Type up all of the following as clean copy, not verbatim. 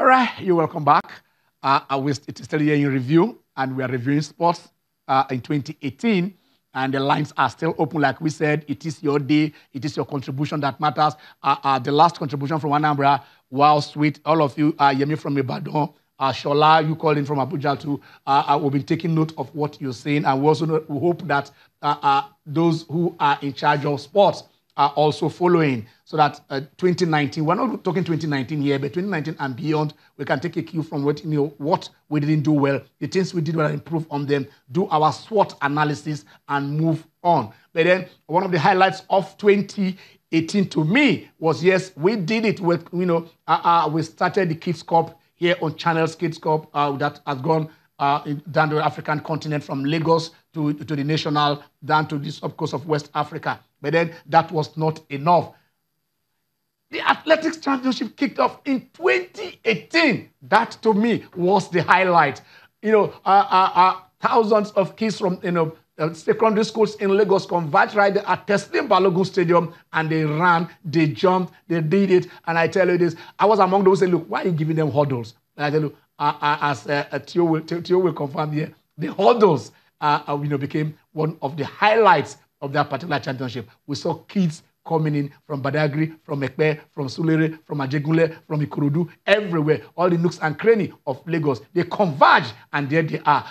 right, you're welcome back. It is still here in review, and we are reviewing sports in 2018, and the lines are still open. Like we said, it is your day, it is your contribution that matters. The last contribution from Anambra, wow, sweet. All of you, Yemi from Ibadan, Shola, you called in from Abuja too. We'll be taking note of what you're saying, and we also hope that those who are in charge of sports are also following, so that 2019, we're not talking 2019 here, but 2019 and beyond, we can take a cue from what we didn't do well, the things we did well, improve on them, do our SWOT analysis, and move on. But then one of the highlights of 2018 to me was, yes, we did it with, we started the Kids Cup here on Channels Kids Cup that has gone down the African continent from Lagos to the national, down to the sub-coast of West Africa. But then that was not enough. The Athletics Championship kicked off in 2018. That, to me, was the highlight. Thousands of kids from secondary schools in Lagos converged right there at Teslim Balogun Stadium, and they ran, they jumped, they did it. And I tell you this, I was among those who say, look, why are you giving them hurdles? And I tell you, as Theo will confirm here, the hurdles became one of the highlights of that particular championship. We saw kids coming in from Badagry, from Ekpe, from Sulere, from Ajegunle, from Ikorodu, everywhere, all the nooks and crannies of Lagos. They converged, and there they are.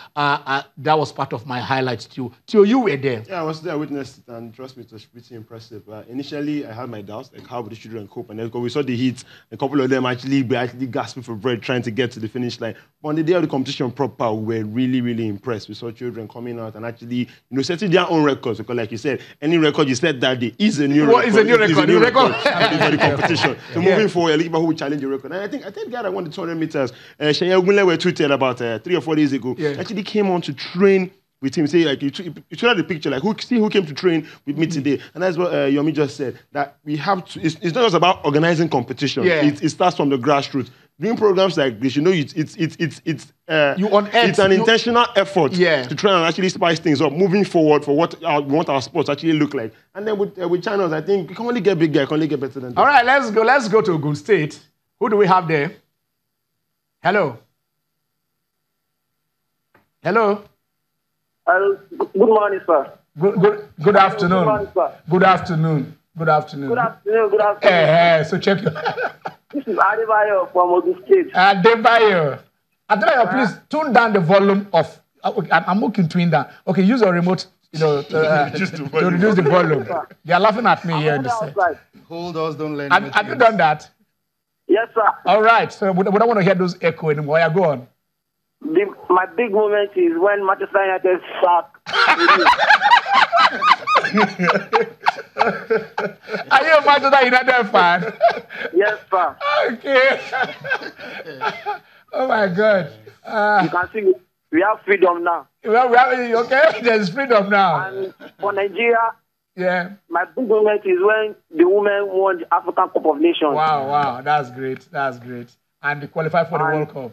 That was part of my highlights too. Theo, you were there. Yeah, I was there, I witnessed it, and trust me, it was pretty impressive. Initially, I had my doubts, like how would the children cope, and then we saw the heat. A couple of them actually gasping for breath, trying to get to the finish line. But on the day of the competition proper, we were really, really impressed. We saw children coming out and actually, setting their own records, because like you said, any record you set that day is a new record. It's a new record. For the competition. So moving forward, you're looking for who will challenge the record. And I think the guy that won the 200 meters, Shenya Ogunle, were tweeted about 3 or 4 days ago. Yeah. Actually came on to train with him. Say, like, you showed out the picture, like, who came to train with me today. And that's what Yomi just said, that we have to, it's not just about organizing competition. Yeah. It starts from the grassroots. Doing programs like this, it's an intentional effort to try and actually spice things up, moving forward for what we want our sports to actually look like. And then with channels, I think we can only get bigger, can only get better than that. All right, let's go to Ogun State. Who do we have there? Hello. Hello. Good morning, sir. Good afternoon. Good morning, sir. Good afternoon. Good afternoon. Good afternoon. Good afternoon. So check your. This is Adebayo from Ogun State. Adebayo, please tune down the volume of. I'm looking to that. Okay, use your remote, to reduce the volume. They are laughing at me here in the set. Hold us, don't learn. Have you done that? Yes, sir. All right. So we don't want to hear those echo anymore. Yeah, go on. My big moment is when Manchester United suck. Are you a Manchester United fan? Yes, sir. Okay. Oh my God. You can see we have freedom now. Okay, there's freedom now. And for Nigeria, my big moment is when the women won the African Cup of Nations. Wow, that's great. And they qualified for the World Cup.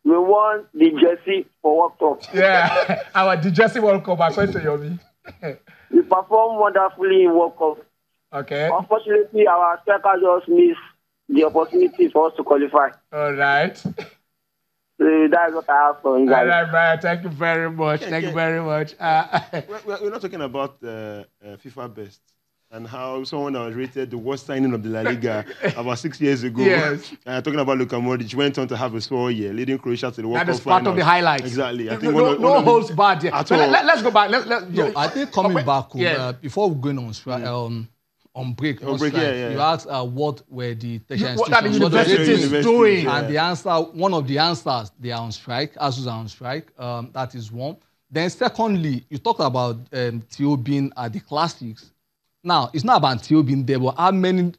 We won the jersey for World Cup. Yeah, the jersey World Cup, according to Yomi. We performed wonderfully in World Cup. Okay. Unfortunately, our striker just missed the opportunity for us to qualify. All right. So that's what I have for you guys. All right, Brian. Thank you very much. Thank you very much. We're not talking about FIFA best and how someone that was rated the worst signing of the La Liga about 6 years ago. Yes. Talking about Luka Modric, went on to have a small year, leading Croatia to the World Cup final. That is part of the highlights. Exactly. I think no holds barred here. Let's go back. I think coming back, before we're going on strike, on break, you asked what were the tertiary universities doing. And the answer, one of the answers, they are on strike. ASUs are on strike. That is one. Then secondly, you talked about Theo being at the classics. Now, it's not about Theo being there, but how many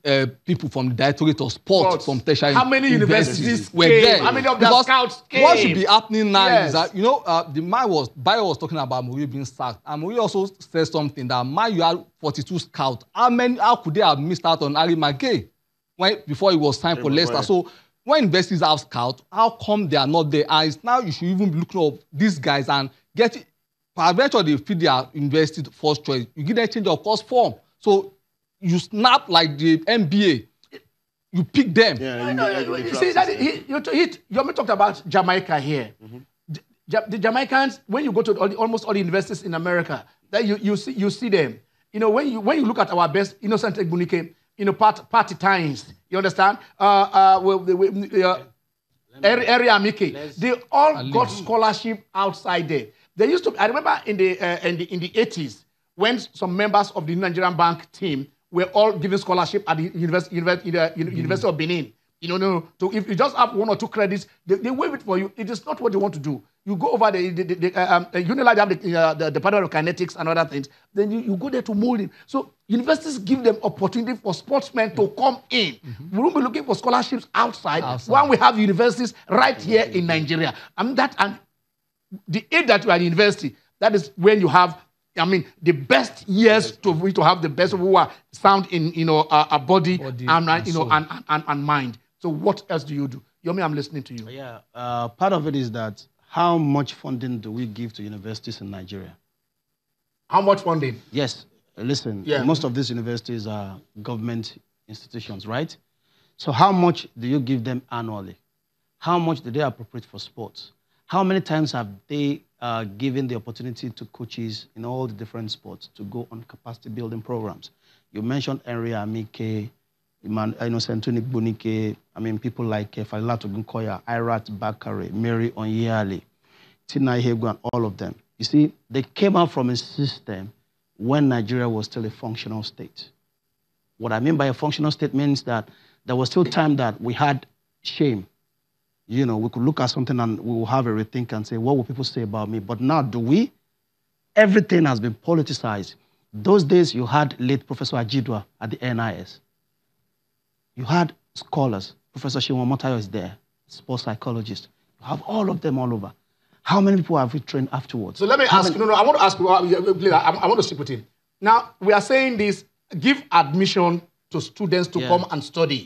people from the Directorate of Sport from tertiary how many universities were there? How many of the scouts came? What should be happening now is that, Bayo was talking about Mourinho being sacked. And Mourinho also said something that you had 42 scouts. How could they have missed out on Harry Maguire before he was signed for Leicester? So when universities have scouts, how come they are not there? And now you should even be looking up these guys and get it. Eventually, they feel they are university first choice. You give them change of course form. So you snap like the NBA. you pick them. Yeah, you see that Yomi talked about Jamaica here. The Jamaicans, when you go to almost all the universities in America, that you see them. You know, when you look at our best, Innocent Egbunike, party times, you understand? Area Miki, they all got scholarship outside there. They used to. I remember in the 80s when some members of the Nigerian bank team were all given scholarship at the University of Benin. If you just have 1 or 2 credits, they waive it for you. It is not what they want to do. You go over Unilag have the Department of Kinetics and other things. Then you go there to mold it. So universities give them opportunity for sportsmen to come in. We won't be looking for scholarships outside. When we have universities right here in Nigeria. And the age that you are in university, that is when you have, the best years to have the best who are sound in a body and mind. So what else do you do? Yomi, I'm listening to you. Yeah, part of it is that how much funding do we give to universities in Nigeria? How much funding? Yes, listen, most of these universities are government institutions, right? So how much do you give them annually? How much do they appropriate for sports? How many times have they given the opportunity to coaches in all the different sports to go on capacity building programs? You mentioned Henry Amike, Innocent Egbunike, people like Falilatu Gunkoya, Irat Bakare, Mary Onyali, Tina Ihegwu, and all of them. You see, they came out from a system when Nigeria was still a functional state. What I mean by a functional state means that there was still time that we had shame. We could look at something and we will have a rethink and say, what will people say about me? But now, do we? Everything has been politicized. Those days, you had late Professor Ajidwa at the NIS. You had scholars. Professor Shiwon Motayo is there, sports psychologist. You have all of them all over. How many people have we trained afterwards? So let me ask, I want to ask, please, I want to speak with him. Now, we are saying this, give admission to students to come and study.